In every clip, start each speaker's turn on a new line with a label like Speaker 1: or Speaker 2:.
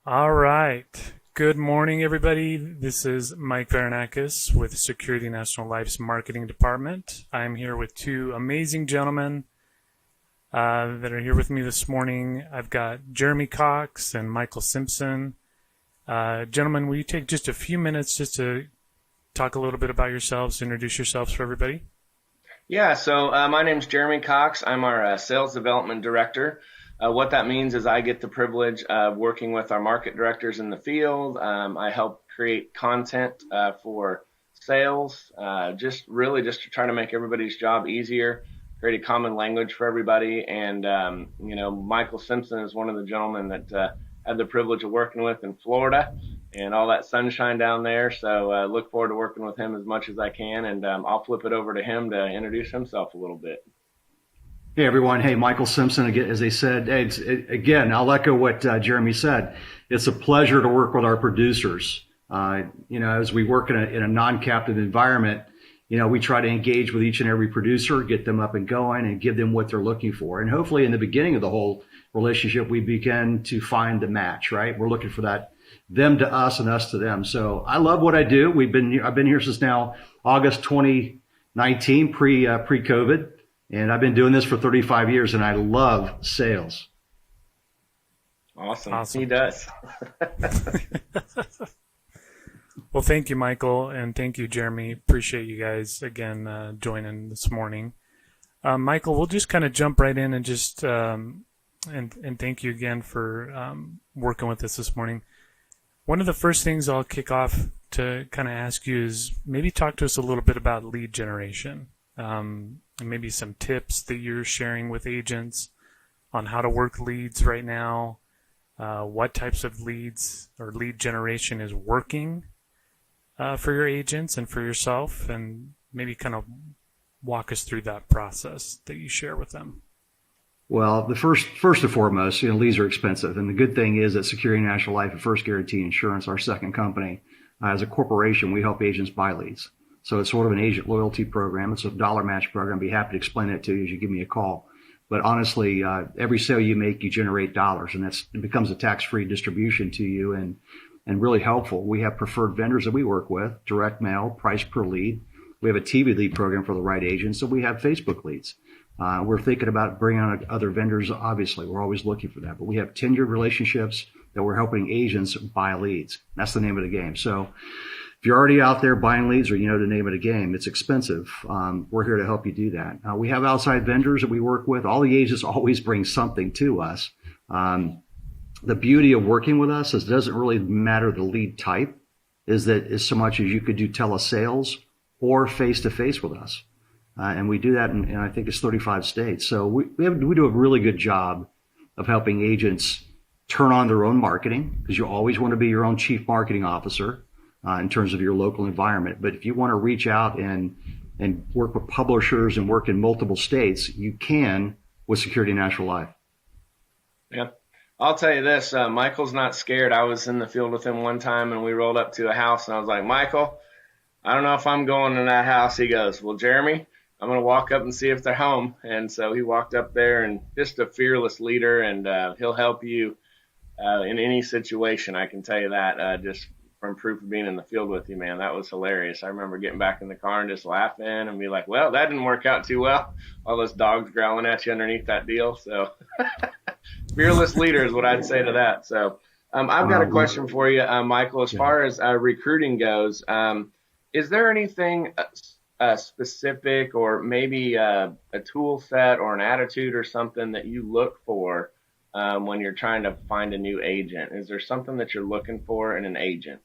Speaker 1: All right. Good morning, everybody. This is Mike Varanakis with Security National Life's Marketing Department. I'm here with two amazing gentlemen that are here with me this morning. I've got Jeremy Cox and Michael Simpson. Gentlemen, will you take just a few minutes just to talk a little bit about yourselves, introduce yourselves for everybody?
Speaker 2: Yeah, so my name's Jeremy Cox. I'm our Sales Development Director. What that means is I get the privilege of working with our market directors in the field. I help create content for sales, just to try to make everybody's job easier, create a common language for everybody. And, Michael Simpson is one of the gentlemen that had the privilege of working with in Florida and all that sunshine down there. So look forward to working with him as much as I can. And I'll flip it over to him to introduce himself a little bit.
Speaker 3: Hey, everyone. Hey, Michael Simpson, again, as they said. Again, I'll echo what Jeremy said. It's a pleasure to work with our producers. As we work in a non-captive environment, we try to engage with each and every producer, get them up and going, and give them what they're looking for. And hopefully in the beginning of the whole relationship, we begin to find the match, right? We're looking for that, them to us and us to them. So I love what I do. I've been here since now August 2019, pre-COVID. And I've been doing this for 35 years, and I love sales.
Speaker 2: Awesome. He does.
Speaker 1: Well, thank you, Michael, and thank you, Jeremy. Appreciate you guys, again, joining this morning. Michael, we'll just kind of jump right in and just and thank you again for working with us this morning. One of the first things I'll kick off to kind of ask you is maybe talk to us a little bit about lead generation. And maybe some tips that you're sharing with agents on how to work leads right now, what types of leads or lead generation is working for your agents and for yourself, and maybe kind of walk us through that process that you share with them.
Speaker 3: Well, the first and foremost, leads are expensive. And the good thing is that Security National Life and First Guarantee Insurance, our second company, as a corporation, we help agents buy leads. So it's sort of an agent loyalty program. It's a dollar match program. I'd be happy to explain it to you as you give me a call. But honestly, every sale you make, you generate dollars, and it becomes a tax-free distribution to you and really helpful. We have preferred vendors that we work with, direct mail, price per lead. We have a TV lead program for the right agents, so we have Facebook leads. We're thinking about bringing on other vendors, obviously. We're always looking for that. But we have tenured relationships that we're helping agents buy leads. That's the name of the game. So if you're already out there buying leads or you know the name of the game, it's expensive. We're here to help you do that. We have outside vendors that we work with. All the agents always bring something to us. The beauty of working with us is it doesn't really matter the lead type, is so much as you could do telesales or face-to-face with us. And we do that in I think it's 35 states. So we do a really good job of helping agents turn on their own marketing, because you always want to be your own chief marketing officer. In terms of your local environment. But if you want to reach out and work with publishers and work in multiple states, you can with Security National Life.
Speaker 2: Yeah. I'll tell you this, Michael's not scared. I was in the field with him one time, and we rolled up to a house, and I was like, Michael, I don't know if I'm going in that house. He goes, well, Jeremy, I'm going to walk up and see if they're home. And so he walked up there, and just a fearless leader, and he'll help you in any situation. I can tell you that just from proof of being in the field with you, man. That was hilarious. I remember getting back in the car and just laughing and be like, well, that didn't work out too well. All those dogs growling at you underneath that deal. So fearless leader is what I'd say to that. So I've got a question for you, Michael, as far as recruiting goes. Is there anything specific or maybe a tool set or an attitude or something that you look for when you're trying to find a new agent? Is there something that you're looking for in an agent?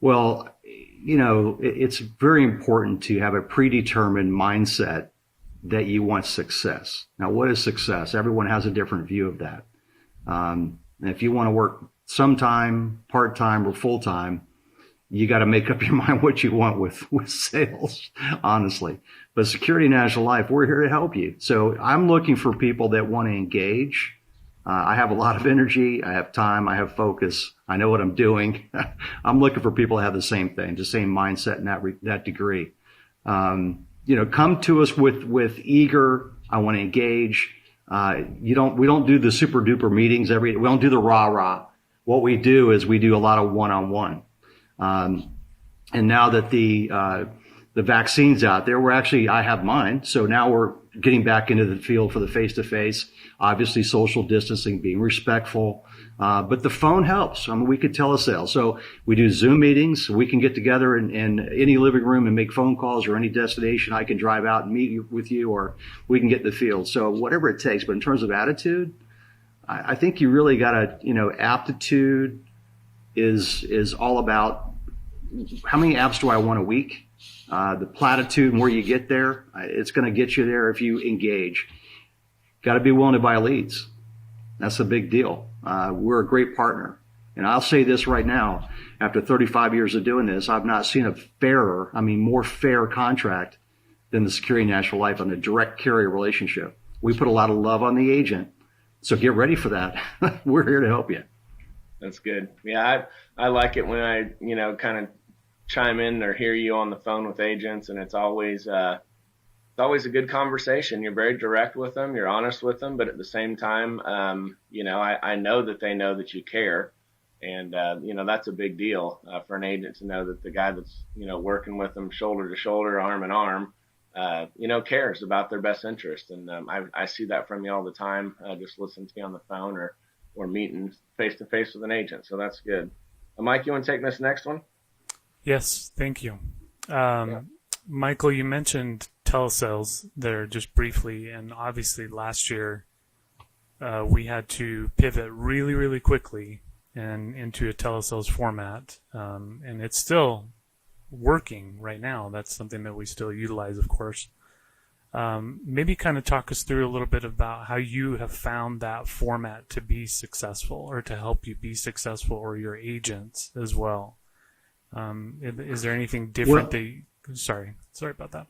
Speaker 3: Well, it's very important to have a predetermined mindset that you want success. Now, what is success? Everyone has a different view of that. And if you want to work sometime, part-time, or full-time, you got to make up your mind what you want with sales, honestly. But Security National Life, we're here to help you. So I'm looking for people that want to engage. I have a lot of energy. I have time. I have focus. I know what I'm doing. I'm looking for people that have the same thing, the same mindset in that degree. Come to us with eager, I want to engage. We don't do the super duper meetings we don't do the rah rah. What we do is we do a lot of one-on-one. And now that the vaccine's out there, I have mine. So now we're getting back into the field for the face-to-face, obviously social distancing, being respectful. But the phone helps. I mean, we could telesales. So we do Zoom meetings. We can get together in any living room and make phone calls, or any destination. I can drive out and meet with you, or we can get in the field. So whatever it takes. But in terms of attitude, I think you really got to, aptitude is all about how many apps do I want a week? The platitude and where you get there, it's going to get you there if you engage. Got to be willing to buy leads. That's a big deal. We're a great partner. And I'll say this right now, after 35 years of doing this, I've not seen a more fair contract than the Security National Life on the direct carrier relationship. We put a lot of love on the agent. So get ready for that. We're here to help you.
Speaker 2: That's good. Yeah, I like it when I, kind of chime in or hear you on the phone with agents, and it's always a good conversation. You're very direct with them, you're honest with them, but at the same time, I know that they know that you care, and that's a big deal for an agent to know that the guy that's working with them shoulder to shoulder, arm in arm, cares about their best interest, and I see that from you all the time. Just listening to you on the phone or meeting face to face with an agent, so that's good. Mike, you want to take this next one?
Speaker 1: Yes, thank you. Michael, you mentioned telesales there just briefly, and obviously last year we had to pivot really, really quickly and into a telesales format, and it's still working right now. That's something that we still utilize, of course. Maybe kind of talk us through a little bit about how you have found that format to be successful, or to help you be successful, or your agents as well. Is there anything different sorry about that.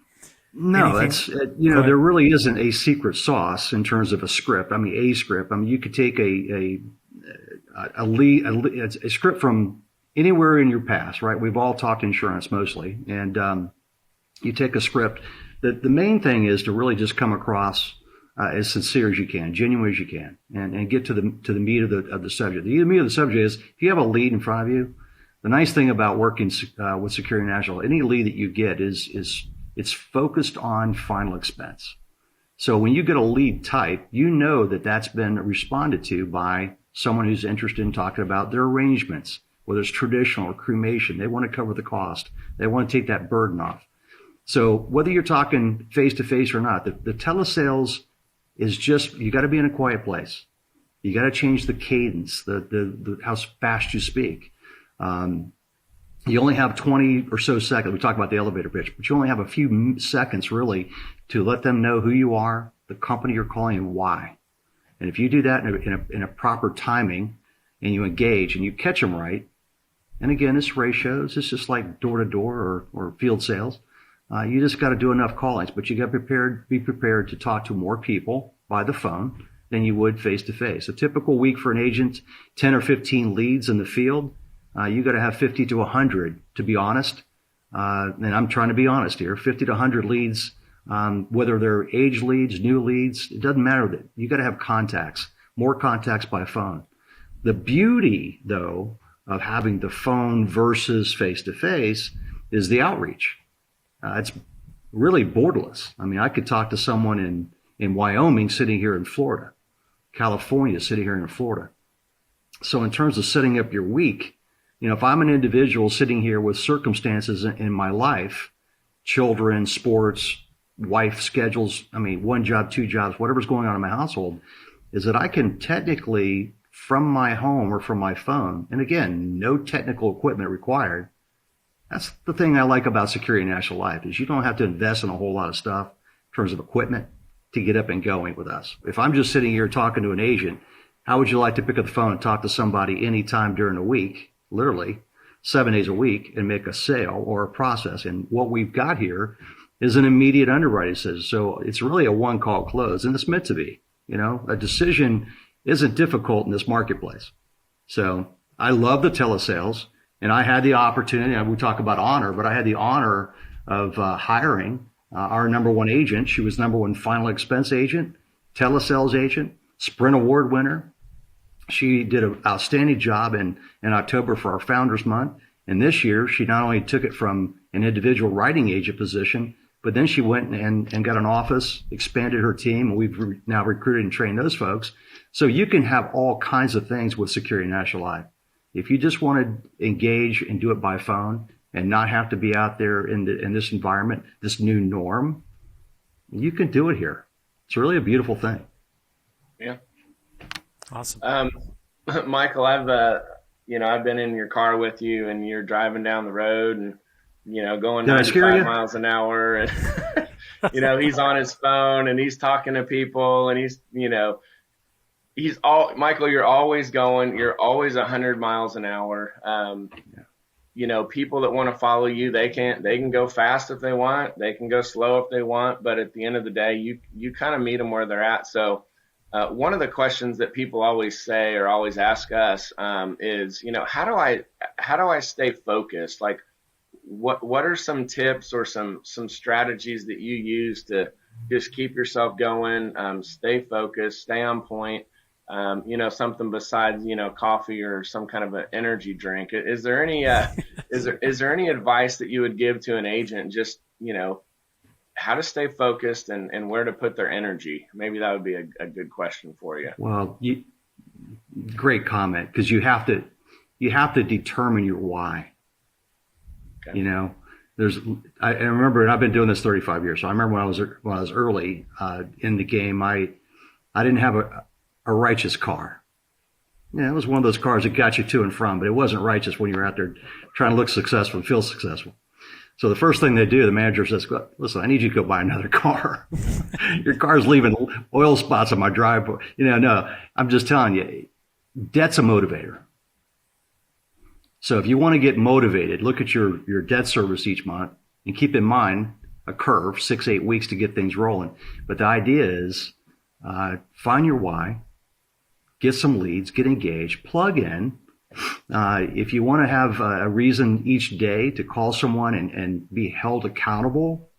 Speaker 3: No, that's, there really isn't a secret sauce in terms of a script. A script. You could take a script from anywhere in your past, right? We've all talked insurance mostly, and you take a script. The main thing is to really just come across as sincere as you can, genuine as you can, and get to the meat of the subject. The meat of the subject is, if you have a lead in front of you, the nice thing about working with Security National, any lead that you get is it's focused on final expense. So when you get a lead type, that's been responded to by someone who's interested in talking about their arrangements, whether it's traditional or cremation. They want to cover the cost. They want to take that burden off. So whether you're talking face-to-face or not, the telesales is just, you got to be in a quiet place. You got to change the cadence, the how fast you speak. You only have 20 or so seconds. We talk about the elevator pitch, but you only have a few seconds really to let them know who you are, the company you're calling, and why. And if you do that in a proper timing, and you engage and you catch them right, and again, it's ratios. It's just like door to door or field sales. You just got to do enough callings, but you got to be prepared to talk to more people by the phone than you would face to face. A typical week for an agent, 10 or 15 leads in the field. You got to have 50 to 100, to be honest. And I'm trying to be honest here, 50 to 100 leads, whether they're age leads, new leads, it doesn't matter. That you got to have contacts, more contacts by phone. The beauty, though, of having the phone versus face to face is the outreach. It's really borderless. I could talk to someone in Wyoming sitting here in Florida, California sitting here in Florida. So in terms of setting up your week, if I'm an individual sitting here with circumstances in my life, children, sports, wife schedules, one job, two jobs, whatever's going on in my household, is that I can technically, from my home or from my phone, and again, no technical equipment required. That's the thing I like about Security National Life, is you don't have to invest in a whole lot of stuff in terms of equipment to get up and going with us. If I'm just sitting here talking to an agent, how would you like to pick up the phone and talk to somebody anytime during the week, literally 7 days a week, and make a sale or a process? And what we've got here is an immediate underwriting decision. So it's really a one-call close, and it's meant to be. A decision isn't difficult in this marketplace. So I love the telesales. And I had the opportunity, we talk about honor, but I had the honor of hiring our number one agent. She was number one final expense agent. telesales agent, Sprint Award winner. She did an outstanding job in October for our Founders Month. And this year, she not only took it from an individual writing agent position, but then she went and got an office, expanded her team, and we've now recruited and trained those folks. So you can have all kinds of things with Security National Life. If you just want to engage and do it by phone and not have to be out there in this environment, this new norm, you can do it here. It's really a beautiful thing.
Speaker 2: Yeah.
Speaker 1: Awesome.
Speaker 2: Michael, I've been in your car with you, and you're driving down the road and, going 95 miles an hour, and, he's on his phone and he's talking to people, and Michael, you're always 100 miles an hour. People that want to follow you, they can go fast if they want, they can go slow if they want, but at the end of the day, you kind of meet them where they're at. So, one of the questions that people always say or always ask us, is, how do I stay focused? Like, what are some tips or some strategies that you use to just keep yourself going, stay focused, stay on point? Something besides, coffee or some kind of an energy drink. Is there any, is there any advice that you would give to an agent, just, how to stay focused and where to put their energy? Maybe that would be a good question for you.
Speaker 3: Well, great comment, because you have to determine your why. Okay. I remember, and I've been doing this 35 years. So I remember when I was early, in the game, I didn't have a righteous car. Yeah, it was one of those cars that got you to and from, but it wasn't righteous when you were out there trying to look successful and feel successful. So the first thing they do, the manager says, listen, I need you to go buy another car. Your car's leaving oil spots on my driveway. No, I'm just telling you, debt's a motivator. So if you want to get motivated, look at your debt service each month and keep in mind a curve, 6-8 weeks to get things rolling. But the idea is, find your why, get some leads, get engaged, plug in. If you want to have a reason each day to call someone and be held accountable,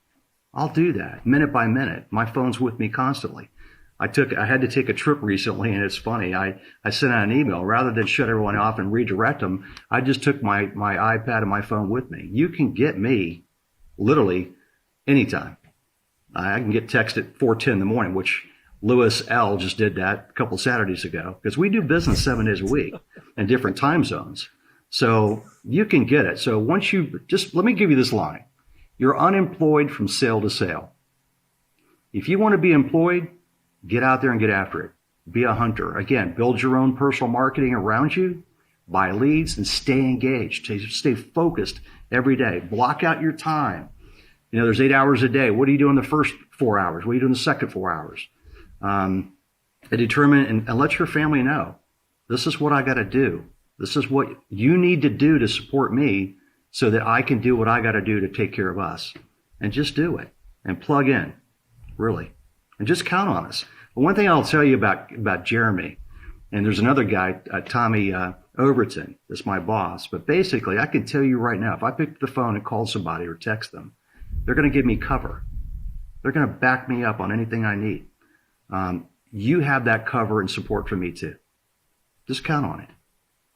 Speaker 3: I'll do that minute by minute. My phone's with me constantly. I had to take a trip recently, and it's funny. I sent out an email. Rather than shut everyone off and redirect them, I just took my iPad and my phone with me. You can get me literally anytime. I can get text at 4:10 in the morning, which Lewis L. just did that a couple Saturdays ago, because we do business 7 days a week in different time zones. So you can get it. So let me give you this line. You're unemployed from sale to sale. If you want to be employed, get out there and get after it. Be a hunter. Again, build your own personal marketing around you, buy leads, and stay engaged. Stay focused every day. Block out your time. There's 8 hours a day. What are you doing the first 4 hours? What are you doing the second 4 hours? And determine and let your family know, this is what I got to do. This is what you need to do to support me so that I can do what I got to do to take care of us. And just do it and plug in, really. And just count on us. But one thing I'll tell you about Jeremy, and there's another guy, Tommy Overton, that's my boss. But basically, I can tell you right now, if I pick up the phone and call somebody or text them, they're going to give me cover. They're going to back me up on anything I need. You have that cover and support from me too. Just count on it.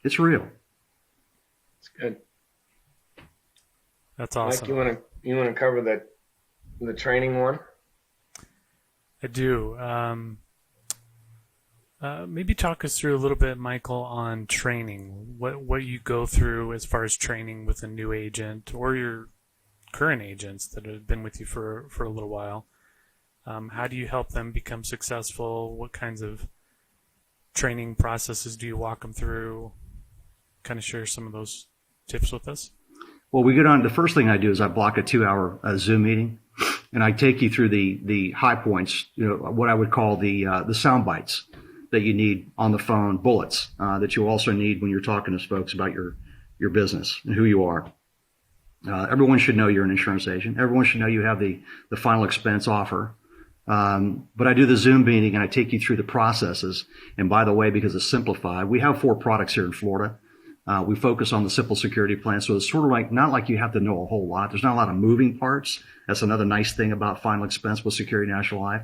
Speaker 3: It's real.
Speaker 2: It's good.
Speaker 1: That's awesome.
Speaker 2: Mike, you want to cover the training one?
Speaker 1: I do. Maybe talk us through a little bit, Michael, on training. What you go through as far as training with a new agent or your current agents that have been with you for a little while. How do you help them become successful? What kinds of training processes do you walk them through? Kind of share some of those tips with us.
Speaker 3: Well, the first thing I do is I block a 2-hour Zoom meeting, and I take you through the high points, what I would call the sound bites that you need on the phone, bullets that you also need when you're talking to folks about your business and who you are. Everyone should know you're an insurance agent. Everyone should know you have the final expense offer. But I do the Zoom meeting and I take you through the processes. And by the way, because it's simplified, we have 4 products here in Florida. We focus on the simple security plan. So it's sort of not like you have to know a whole lot. There's not a lot of moving parts. That's another nice thing about final expense with Security National Life.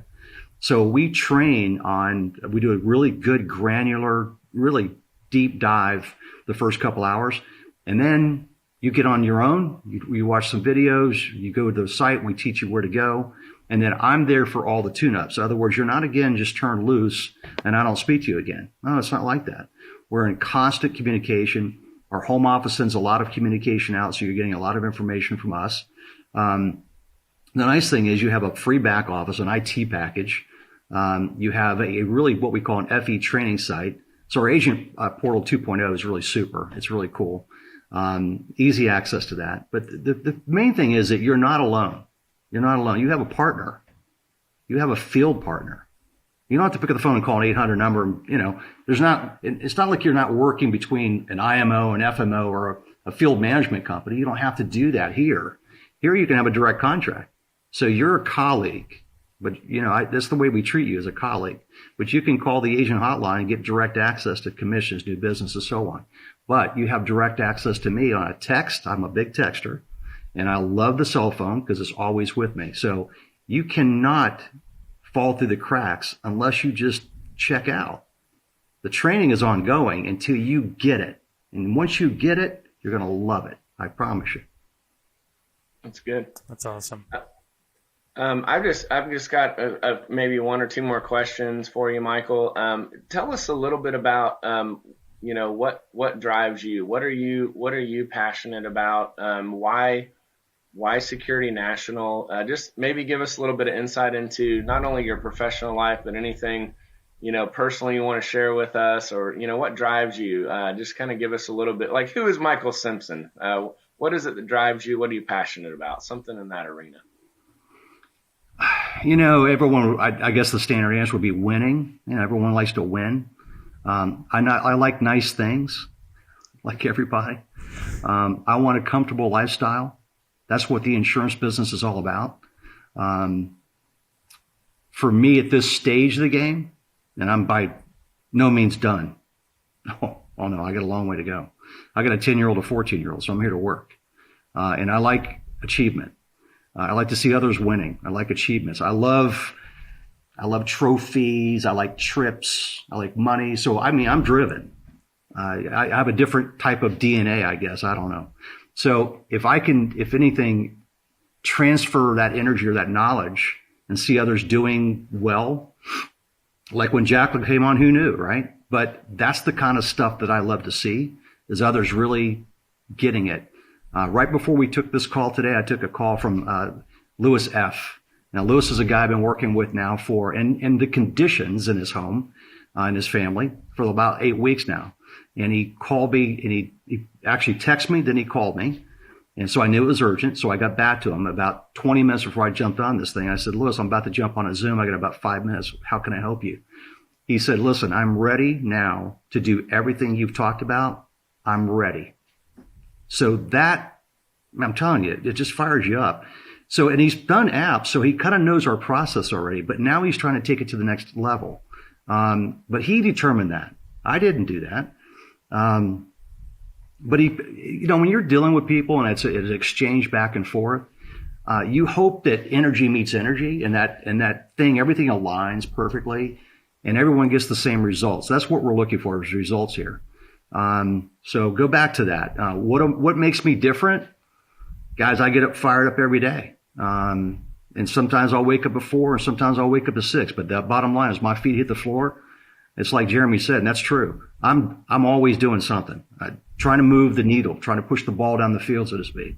Speaker 3: So we we do a really good granular, really deep dive the first couple hours. And then you get on your own, you watch some videos, you go to the site, we teach you where to go. And then I'm there for all the tune-ups. In other words, you're not, again, just turned loose and I don't speak to you again. No, it's not like that. We're in constant communication. Our home office sends a lot of communication out, so you're getting a lot of information from us. The nice thing is you have a free back office, an IT package. You have a really what we call an FE training site. So our agent portal 2.0 is really super. It's really cool. Easy access to that. But the main thing is that you're not alone. You're not alone. You have a partner. You have a field partner. You don't have to pick up the phone and call an 800 number. You know, it's not like you're not working between an IMO, an FMO, or a field management company. You don't have to do that here. Here you can have a direct contract. So you're a colleague, but you know, that's the way we treat you as a colleague. But you can call the agent hotline and get direct access to commissions, new business, and so on. But you have direct access to me on a text. I'm a big texter, and I love the cell phone because it's always with me. So you cannot fall through the cracks unless you just check out. The training is ongoing until you get it. And once you get it, you're going to love it. I promise you.
Speaker 2: That's good.
Speaker 1: That's awesome.
Speaker 2: I've just got maybe one or two more questions for you, Michael. Tell us a little bit about, you know, what drives you? What are you passionate about? Why Security National? Just maybe give us a little bit of insight into not only your professional life, but anything, you know, personally you want to share with us, or, you know, what drives you? Just kind of give us a little bit, like, who is Michael Simpson? What is it that drives you? What are you passionate about? Something in that arena.
Speaker 3: You know, everyone, I guess the standard answer would be winning. You know, everyone likes to win. I like nice things, like everybody. I want a comfortable lifestyle. That's what the insurance business is all about. For me, at this stage of the game, and I'm by no means done. Oh no, I got a long way to go. I got a 10-year-old, a 14-year-old, so I'm here to work. And I like achievement. I like to see others winning. I like achievements. I love trophies. I like trips. I like money. So, I mean, I'm driven. I have a different type of DNA, I guess. I don't know. So if I can, if anything, transfer that energy or that knowledge and see others doing well, like when Jacqueline came on, who knew, right? But that's the kind of stuff that I love to see, is others really getting it. Right before we took this call today, I took a call from Lewis F. Now, Lewis is a guy I've been working with now and the conditions in his home and his family for about 8 weeks now. And he called me, and he actually texted me, then he called me. And so I knew it was urgent, so I got back to him about 20 minutes before I jumped on this thing. I said, Lewis, I'm about to jump on a Zoom. I got about 5 minutes. How can I help you? He said, listen, I'm ready now to do everything you've talked about. I'm ready. So that, I'm telling you, it just fires you up. So, and he's done apps, so he kind of knows our process already, but now he's trying to take it to the next level. But he determined that. I didn't do that. But he, you know, when you're dealing with people and it's an exchange back and forth, you hope that energy meets energy, and that thing, everything aligns perfectly and everyone gets the same results. That's what we're looking for, is results here. So go back to that. What makes me different? Guys, I get fired up every day. And sometimes I'll wake up at 4 and sometimes I'll wake up at 6. But the bottom line is my feet hit the floor. It's like Jeremy said, and that's true. I'm always doing something, trying to move the needle, trying to push the ball down the field, so to speak.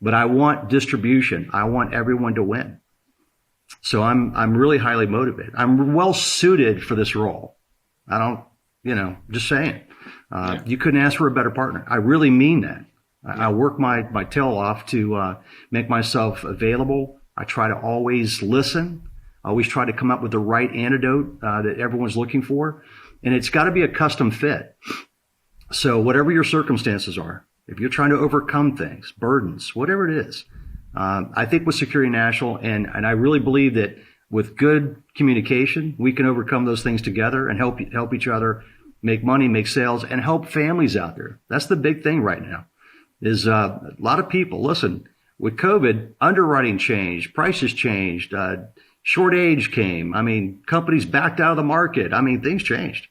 Speaker 3: But I want distribution. I want everyone to win. So I'm really highly motivated. I'm well suited for this role. I don't, you know, just saying. You couldn't ask for a better partner. I really mean that. I work my tail off to make myself available. I try to always listen. I always try to come up with the right antidote that everyone's looking for. And it's got to be a custom fit. So whatever your circumstances are, if you're trying to overcome things, burdens, whatever it is, I think with Security National, and I really believe that with good communication, we can overcome those things together and help each other make money, make sales, and help families out there. That's the big thing right now. Is a lot of people, listen, with COVID, underwriting changed, prices changed, Short age came. I mean, companies backed out of the market. I mean, things changed.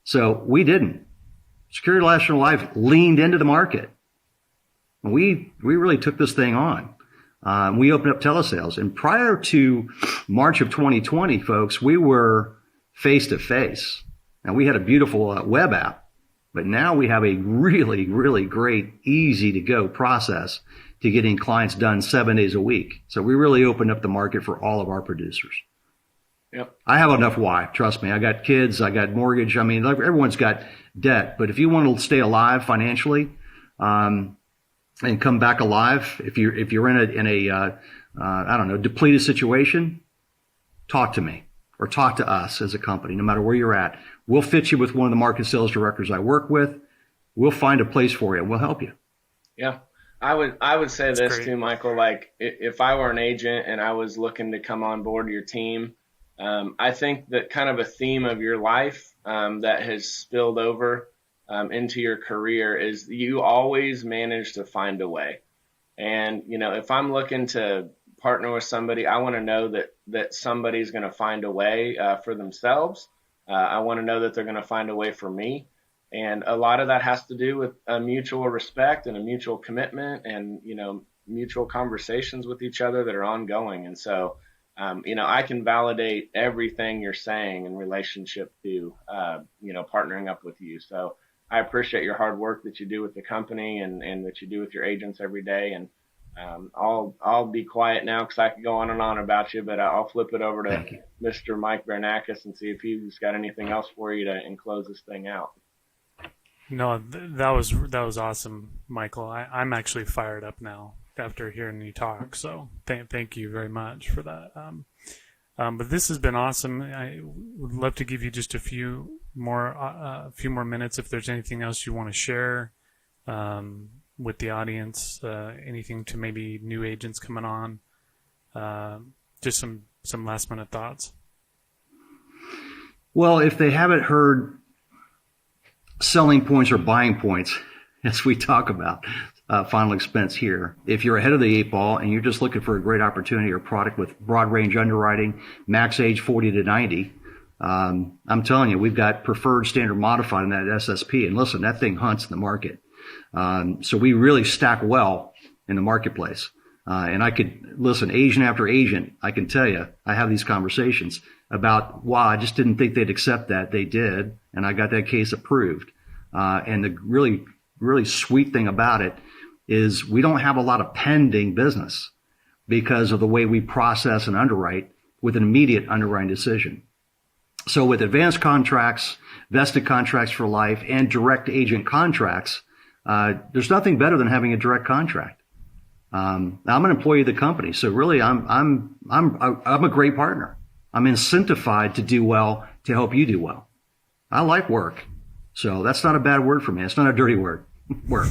Speaker 3: So we didn't. Security National Life leaned into the market. We really took this thing on. We opened up Telesales. And prior to March of 2020, folks, we were face to face. And we had a beautiful web app. But now we have a really, really great, easy to go process to getting clients done 7 days a week. So we really opened up the market for all of our producers.
Speaker 2: Yep.
Speaker 3: I have enough why. Trust me. I got kids. I got mortgage. I mean, everyone's got debt. But if you want to stay alive financially, and come back alive, if you're in a I don't know, depleted situation, talk to me or talk to us as a company, no matter where you're at. We'll fit you with one of the market sales directors I work with. We'll find a place for you. We'll help you.
Speaker 2: Yeah. I would say
Speaker 1: That's
Speaker 2: this
Speaker 1: great.
Speaker 2: too, Michael, like if I were an agent and I was looking to come on board your team, I think that kind of a theme of your life that has spilled over into your career is you always manage to find a way. And, if I'm looking to partner with somebody, I want to know that somebody's going to find a way for themselves. I want to know that they're going to find a way for me. And a lot of that has to do with a mutual respect and a mutual commitment and, mutual conversations with each other that are ongoing. And so, I can validate everything you're saying in relationship to, partnering up with you. So I appreciate your hard work that you do with the company and that you do with your agents every day. And I'll be quiet now because I could go on and on about you, but I'll flip it over to Mr. Mike Bernakis and see if he's got anything else for you to close this thing out.
Speaker 1: No, that was awesome, Michael. I'm actually fired up now after hearing you talk. So thank you very much for that. But this has been awesome. I would love to give you just a few more minutes if there's anything else you want to share with the audience. Anything to maybe new agents coming on. Just some last minute thoughts.
Speaker 3: Well, if they haven't heard selling points or buying points, as we talk about final expense here, if you're ahead of the 8 ball and you're just looking for a great opportunity or product with broad range underwriting, max age 40 to 90, I'm telling you, we've got preferred standard modified in that SSP. And listen, that thing hunts in the market. So we really stack well in the marketplace. And I could listen, agent after agent, I can tell you, I have these conversations about, wow, I just didn't think they'd accept that. They did. And I got that case approved. And the really, really sweet thing about it is we don't have a lot of pending business because of the way we process and underwrite with an immediate underwriting decision. So with advanced contracts, vested contracts for life, and direct agent contracts, there's nothing better than having a direct contract. I'm an employee of the company, so really I'm a great partner. I'm incentivized to do well to help you do well. I like work, so that's not a bad word for me. It's not a dirty word. Work.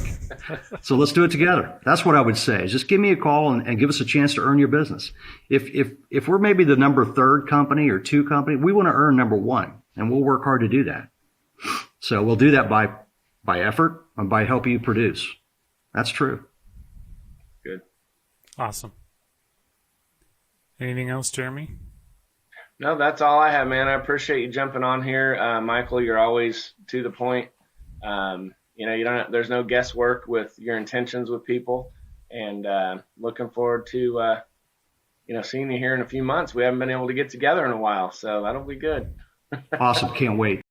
Speaker 3: So let's do it together. That's what I would say. Is just give me a call and give us a chance to earn your business. If we're maybe the number 3rd company or 2 company, we want to earn number 1, and we'll work hard to do that. So we'll do that by effort and by helping you produce. That's true.
Speaker 2: Good.
Speaker 1: Awesome. Anything else, Jeremy?
Speaker 2: No, that's all I have, man. I appreciate you jumping on here. Michael, you're always to the point. There's no guesswork with your intentions with people, and looking forward to, seeing you here in a few months. We haven't been able to get together in a while, so that'll be good.
Speaker 3: Awesome. Can't wait.